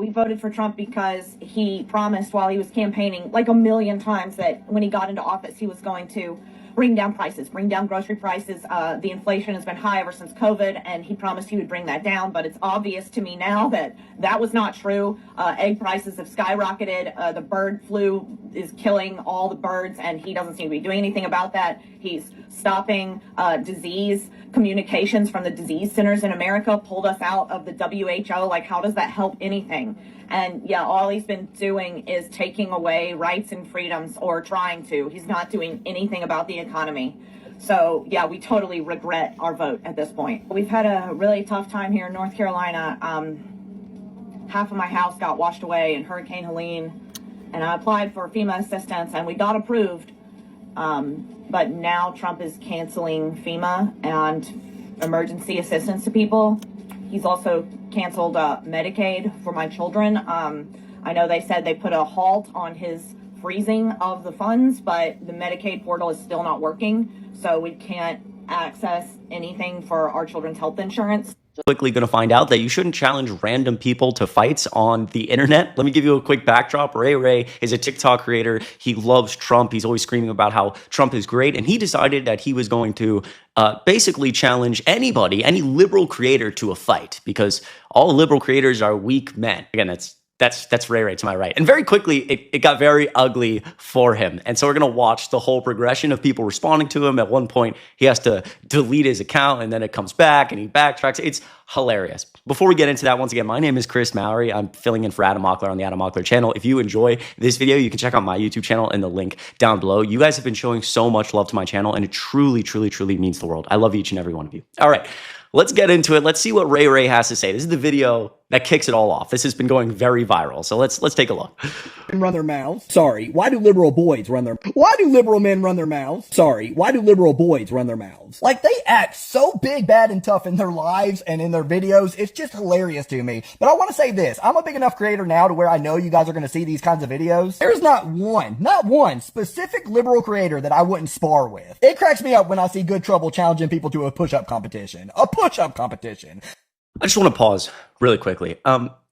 we voted for Trump because he promised while he was campaigning like a million times that when he got into office, he was going to bring down prices, bring down grocery prices. The inflation has been high ever since COVID, and he promised he would bring that down. But it's obvious to me now that that was not true. Egg prices have skyrocketed. The bird flu is killing all the birds, and he doesn't seem to be doing anything about that. He's stopping disease communications from the disease centers in America, pulled us out of the WHO. Like, how does that help anything? And yeah, all he's been doing is taking away rights and freedoms, or trying to. He's not doing anything about the economy. So yeah, we totally regret our vote at this point. We've had a really tough time here in North Carolina. Half of my house got washed away in Hurricane Helene, and I applied for FEMA assistance and we got approved. But now Trump is canceling FEMA and emergency assistance to people. He's also canceled Medicaid for my children. I know they said they put a halt on his freezing of the funds, but the Medicaid portal is still not working, so we can't access anything for our children's health insurance. Quickly going to find out that you shouldn't challenge random people to fights on the internet. Let me give you a quick backdrop. Ray Ray is a TikTok creator. He loves Trump. He's always screaming about how Trump is great. And he decided that he was going to basically challenge anybody, any liberal creator, to a fight, because all liberal creators are weak men. Again, that's Ray Ray to my right. And very quickly, it got very ugly for him. And so we're going to watch the whole progression of people responding to him. At one point, he has to delete his account, and then it comes back, and he backtracks. It's hilarious. Before we get into that, once again, my name is Chris Mallory. I'm filling in for Adam Mockler on the Adam Mockler channel. If you enjoy this video, you can check out my YouTube channel in the link down below. You guys have been showing so much love to my channel, and it truly, truly, truly means the world. I love each and every one of you. All right. Let's get into it. Let's see what Ray Ray has to say. This is the video that kicks it all off. This has been going very viral. So let's take a look. Run their mouths. Sorry. Why do liberal boys run their Why do liberal men run their mouths? Sorry. Why do liberal boys run their mouths? Like, they act so big, bad, and tough in their lives and in their videos. It's just hilarious to me. But I want to say this. I'm a big enough creator now to where I know you guys are going to see these kinds of videos. There's not one specific liberal creator that I wouldn't spar with. It cracks me up when I see Good Trouble challenging people to a push-up competition. A push-up competition. I just want to pause really quickly.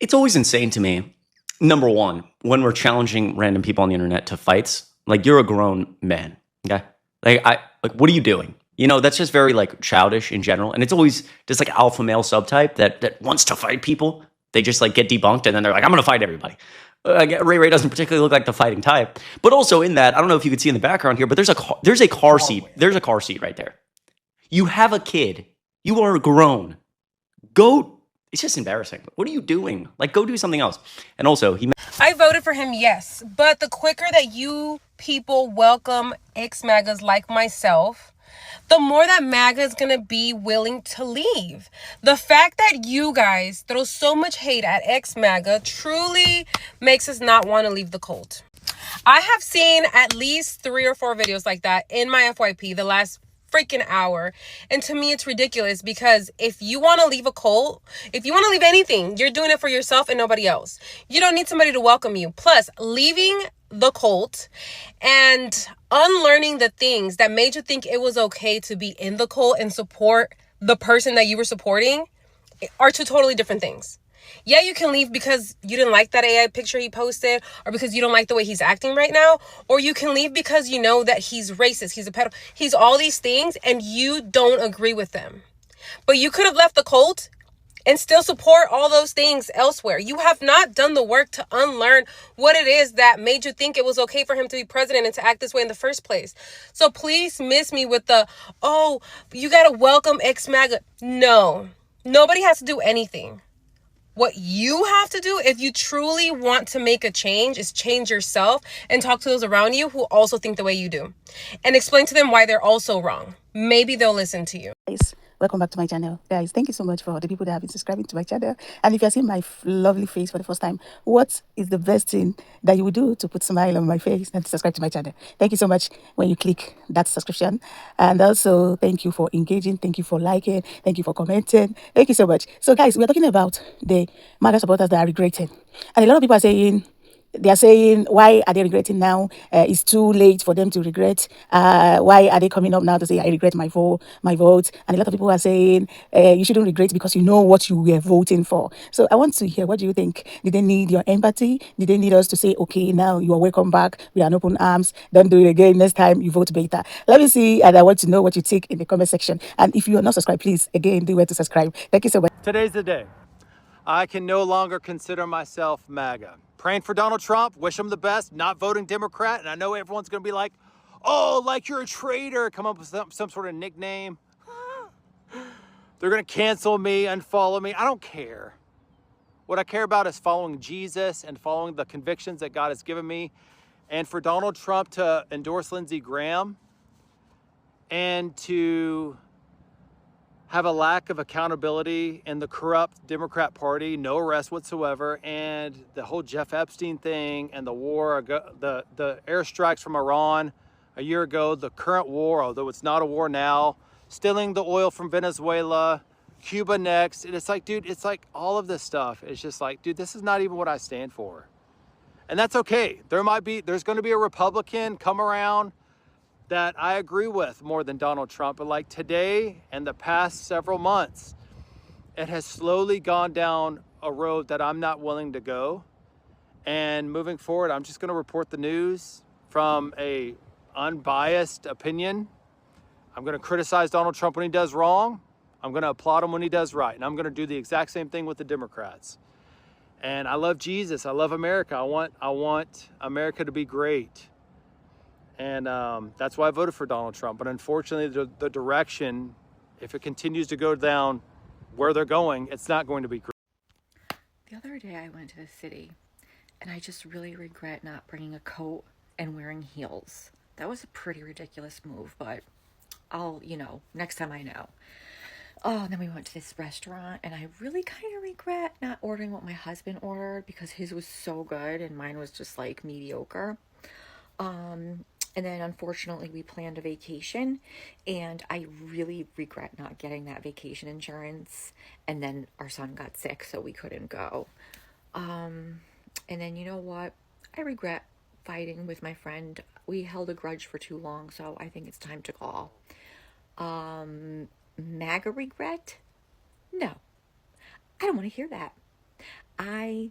It's always insane to me, number one, when we're challenging random people on the internet to fights. Like, you're a grown man, okay? Like, what are you doing? You know, that's just very, like, childish in general. And it's always just, like, alpha male subtype that wants to fight people. They just, like, get debunked, and then they're like, I'm going to fight everybody. Ray Ray doesn't particularly look like the fighting type. But also in that, I don't know if you can see in the background here, but there's a car seat. There's a car seat right there. You have a kid. You are grown. Go. It's just embarrassing. What are you doing? Like, go do something else. And also, I voted for him, yes. But the quicker that you people welcome ex-MAGAs like myself, the more that MAGA is going to be willing to leave. The fact that you guys throw so much hate at ex-MAGA truly makes us not want to leave the cult. I have seen at least 3 or 4 videos like that in my FYP the last freaking hour, and to me it's ridiculous, because if you want to leave a cult, if you want to leave anything, you're doing it for yourself and nobody else. You don't need somebody to welcome you. Plus, leaving the cult and unlearning the things that made you think it was okay to be in the cult and support the person that you were supporting are 2 totally different things. Yeah, you can leave because you didn't like that AI picture he posted, or because you don't like the way he's acting right now, or you can leave because you know that he's racist, he's a pedophile, he's all these things, and you don't agree with them. But you could have left the cult and still support all those things elsewhere. You have not done the work to unlearn what it is that made you think it was okay for him to be president and to act this way in the first place. So please miss me with the, oh, you gotta welcome ex-MAGA. No, nobody has to do anything. What you have to do, if you truly want to make a change, is change yourself and talk to those around you who also think the way you do, and explain to them why they're also wrong. Maybe they'll listen to you. Welcome back to my channel, guys. Thank you so much for the people that have been subscribing to my channel. And if you're seeing my lovely face for the first time, what is the best thing that you would do to put a smile on my face and subscribe to my channel? Thank you so much when you click that subscription. And also, thank you for engaging, thank you for liking, thank you for commenting, thank you so much. So guys, we're talking about the MAGA supporters that are regretting, and a lot of people are saying They are saying, why are they regretting now? It's too late for them to regret. Why are they coming up now to say, I regret my vote? And a lot of people are saying, you shouldn't regret because you know what you were voting for. So I want to hear, what do you think? Did they need your empathy? Did they need us to say, okay, now you are welcome back. We are in open arms. Don't do it again. Next time you vote better. Let me see. And I want to know what you think in the comment section. And if you are not subscribed, please, again, do where to subscribe. Thank you so much. Today's the day. I can no longer consider myself MAGA. Praying for Donald Trump, wish him the best, not voting Democrat. And I know everyone's going to be like, oh, like you're a traitor. Come up with some sort of nickname. They're going to cancel me, unfollow me. I don't care. What I care about is following Jesus and following the convictions that God has given me. And for Donald Trump to endorse Lindsey Graham and to have a lack of accountability in the corrupt Democrat Party, no arrest whatsoever, and the whole Jeff Epstein thing and the war, the airstrikes from Iran a year ago, the current war, although it's not a war now, stealing the oil from Venezuela, Cuba next. And it's like, dude, it's like all of this stuff. It's just like, dude, this is not even what I stand for. And that's okay. There's going to be a Republican come around that I agree with more than Donald Trump. But like today and the past several months, it has slowly gone down a road that I'm not willing to go. And moving forward, I'm just going to report the news from a unbiased opinion. I'm going to criticize Donald Trump when he does wrong. I'm going to applaud him when he does right. And I'm going to do the exact same thing with the Democrats. And I love Jesus. I love America. I want America to be great. And that's why I voted for Donald Trump. But unfortunately, the direction, if it continues to go down where they're going, it's not going to be great. The other day I went to the city and I just really regret not bringing a coat and wearing heels. That was a pretty ridiculous move, but next time I know. Oh, and then we went to this restaurant and I really kind of regret not ordering what my husband ordered because his was so good and mine was just like mediocre. And then unfortunately we planned a vacation and I really regret not getting that vacation insurance. And then our son got sick, so we couldn't go. And then you know what? I regret fighting with my friend. We held a grudge for too long, so I think it's time to call. MAGA regret? No, I don't want to hear that. I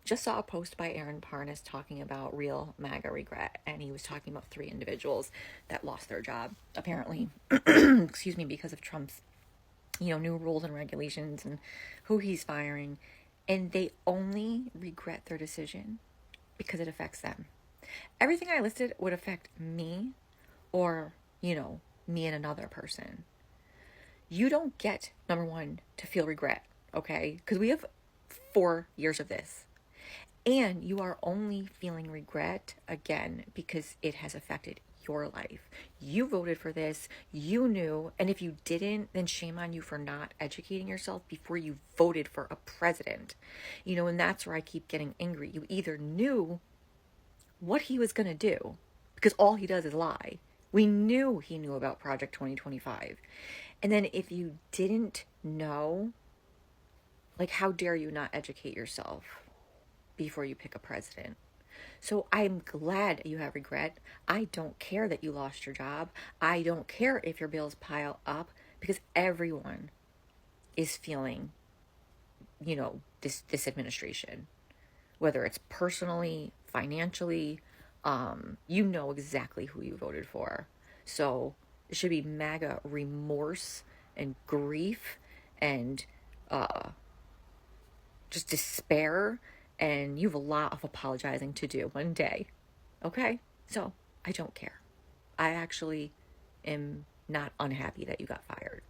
just saw a post by Aaron Parnas talking about real MAGA regret, and he was talking about 3 individuals that lost their job, apparently, excuse me, because of Trump's, new rules and regulations and who he's firing, and they only regret their decision because it affects them. Everything I listed would affect me or, me and another person. You don't get, number one, to feel regret, okay? Because we have 4 years of this. And you are only feeling regret, again, because it has affected your life. You voted for this, you knew, and if you didn't, then shame on you for not educating yourself before you voted for a president. And that's where I keep getting angry. You either knew what he was going to do, because all he does is lie. We knew he knew about Project 2025. And then if you didn't know, how dare you not educate yourself before you pick a president? So I'm glad you have regret. I don't care that you lost your job. I don't care if your bills pile up, because everyone is feeling, this administration, whether it's personally, financially, you know exactly who you voted for. So it should be MAGA remorse and grief and just despair. And you have a lot of apologizing to do one day. Okay? So I don't care. I actually am not unhappy that you got fired.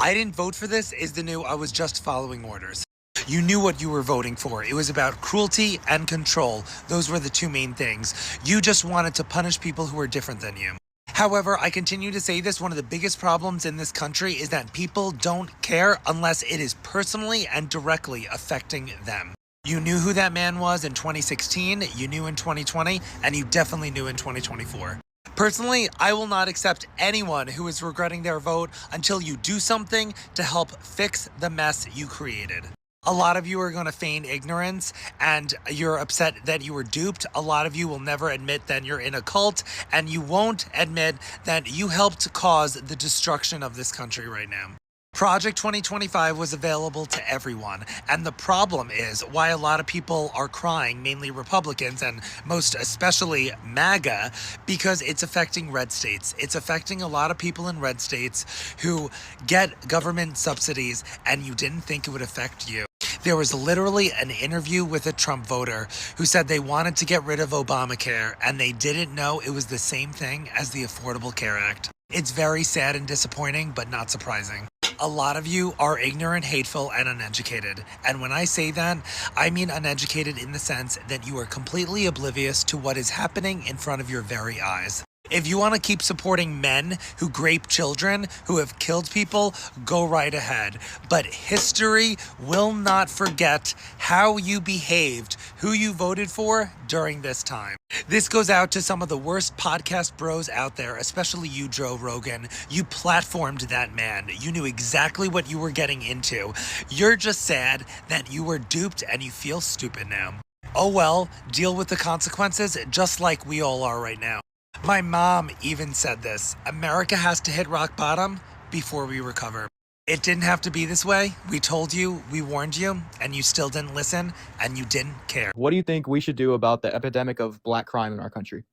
I didn't vote for this is the new I was just following orders. You knew what you were voting for. It was about cruelty and control. Those were the 2 main things. You just wanted to punish people who were different than you. However, I continue to say this, one of the biggest problems in this country is that people don't care unless it is personally and directly affecting them. You knew who that man was in 2016, you knew in 2020, and you definitely knew in 2024. Personally, I will not accept anyone who is regretting their vote until you do something to help fix the mess you created. A lot of you are going to feign ignorance and you're upset that you were duped. A lot of you will never admit that you're in a cult, and you won't admit that you helped cause the destruction of this country right now. Project 2025 was available to everyone, and the problem is why a lot of people are crying, mainly Republicans and most especially MAGA, because it's affecting red states. It's affecting a lot of people in red states who get government subsidies, and you didn't think it would affect you. There was literally an interview with a Trump voter who said they wanted to get rid of Obamacare, and they didn't know it was the same thing as the Affordable Care Act. It's very sad and disappointing, but not surprising. A lot of you are ignorant, hateful, and uneducated. And when I say that, I mean uneducated in the sense that you are completely oblivious to what is happening in front of your very eyes. If you want to keep supporting men who grape children, who have killed people, go right ahead. But history will not forget how you behaved, who you voted for during this time. This goes out to some of the worst podcast bros out there, especially you, Joe Rogan. You platformed that man. You knew exactly what you were getting into. You're just sad that you were duped and you feel stupid now. Oh well, deal with the consequences just like we all are right now. My mom even said this: America has to hit rock bottom before we recover. It didn't have to be this way. We told you, we warned you, and you still didn't listen, and you didn't care. What do you think we should do about the epidemic of black crime in our country?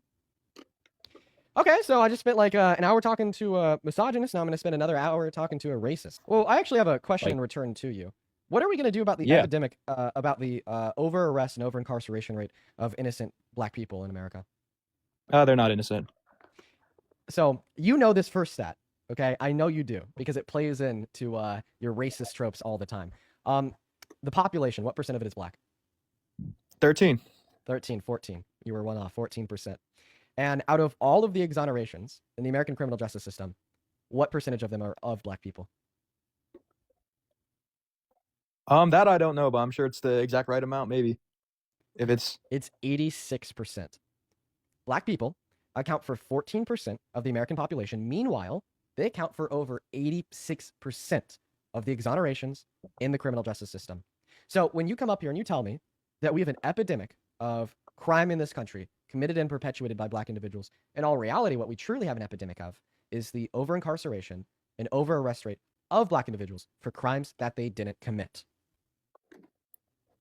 Okay, so I just spent like an hour talking to a misogynist. Now I'm going to spend another hour talking to a racist. Well, I actually have a question in return to you. What are we going to do about the epidemic, about the over-arrest and over-incarceration rate of innocent black people in America? They're not innocent. So you know this first stat, okay? I know you do, because it plays into your racist tropes all the time. The population, what percent of it is black? 13. 13, 14. You were one off, 14%. And out of all of the exonerations in the American criminal justice system, what percentage of them are of black people? That I don't know, but I'm sure it's the exact right amount, maybe. If it's 86%. Black people account for 14% of the American population. Meanwhile, they account for over 86% of the exonerations in the criminal justice system. So when you come up here and you tell me that we have an epidemic of crime in this country committed and perpetuated by black individuals, in all reality, what we truly have an epidemic of is the over-incarceration and over-arrest rate of black individuals for crimes that they didn't commit.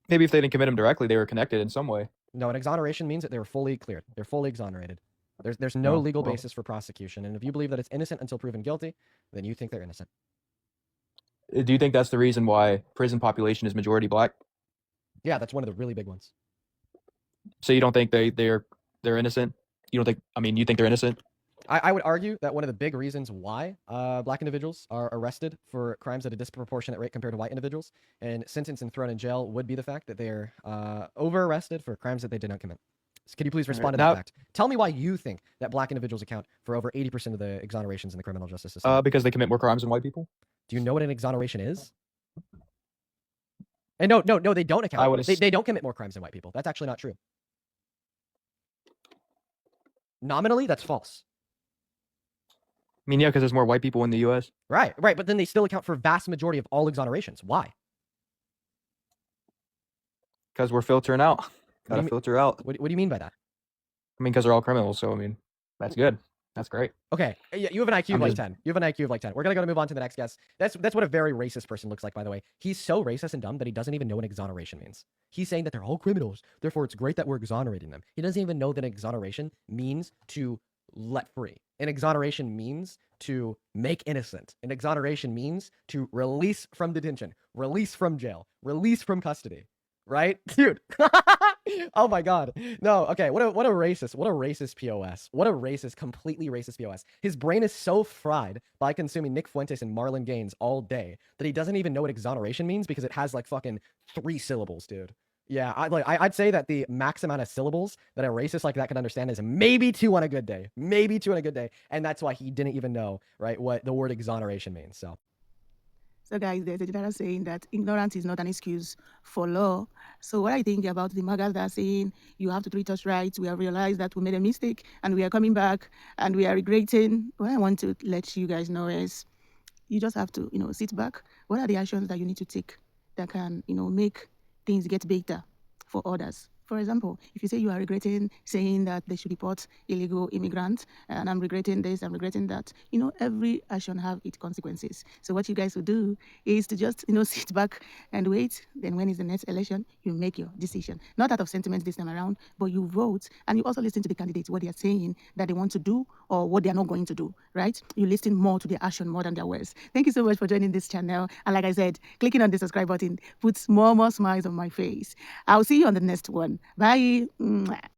maybe if they didn't commit them directly, they were connected in some way. No, an exoneration means that they were fully cleared. They're fully exonerated. There's no Oh, legal well. basis for prosecution. And if you believe that it's innocent until proven guilty, then you think they're innocent. Do you think that's the reason why prison population is majority black? Yeah, that's one of the really big ones. So you don't think they're innocent? You don't think? I mean, you think they're innocent? I would argue that one of the big reasons why black individuals are arrested for crimes at a disproportionate rate compared to white individuals and sentenced and thrown in jail would be the fact that they're over-arrested for crimes that they did not commit. So could you please respond to that fact? Tell me why you think that black individuals account for over 80% of the exonerations in the criminal justice system. Because they commit more crimes than white people. Do you know what an exoneration is? And no, they don't account. They don't commit more crimes than white people. That's actually not true. Nominally, that's false. I mean, yeah, because there's more white people in the U.S. Right, but then they still account for vast majority of all exonerations. Why? Because we're filtering out. Gotta filter out. What do you mean by that? I mean, because they're all criminals. So I mean, that's good. That's great. Okay, you have an IQ of like 10. You have an IQ of like 10. We're gonna move on to the next guest. That's what a very racist person looks like, by the way. He's so racist and dumb that he doesn't even know what exoneration means. He's saying that they're all criminals, therefore it's great that we're exonerating them. He doesn't even know that exoneration means to let free. An exoneration means to make innocent. An exoneration means to release from detention, release from jail, release from custody. Right? Dude. Oh my god. No, okay. What a racist POS. What a racist, completely racist POS. His brain is so fried by consuming Nick Fuentes and Marlon Gaines all day that he doesn't even know what exoneration means because it has like fucking 3 syllables, dude. Yeah, I'd say that the max amount of syllables that a racist like that can understand is maybe 2 on a good day. Maybe 2 on a good day. And that's why he didn't even know, right, what the word exoneration means. So guys, there's a general saying that ignorance is not an excuse for law. So what I think about the MAGAs that are saying you have to treat us right, we have realized that we made a mistake and we are coming back and we are regretting. What I want to let you guys know is you just have to, sit back. What are the actions that you need to take that can, make things get better for others. For example, if you say you are regretting saying that they should deport illegal immigrants, and I'm regretting this, I'm regretting that, every action have its consequences. So what you guys will do is to just, sit back and wait. Then when is the next election, you make your decision. Not out of sentiment this time around, but you vote and you also listen to the candidates, what they are saying that they want to do or what they are not going to do, right? You listen more to their action more than their words. Thank you so much for joining this channel. And like I said, clicking on the subscribe button puts more smiles on my face. I'll see you on the next one. Bye. Mwah.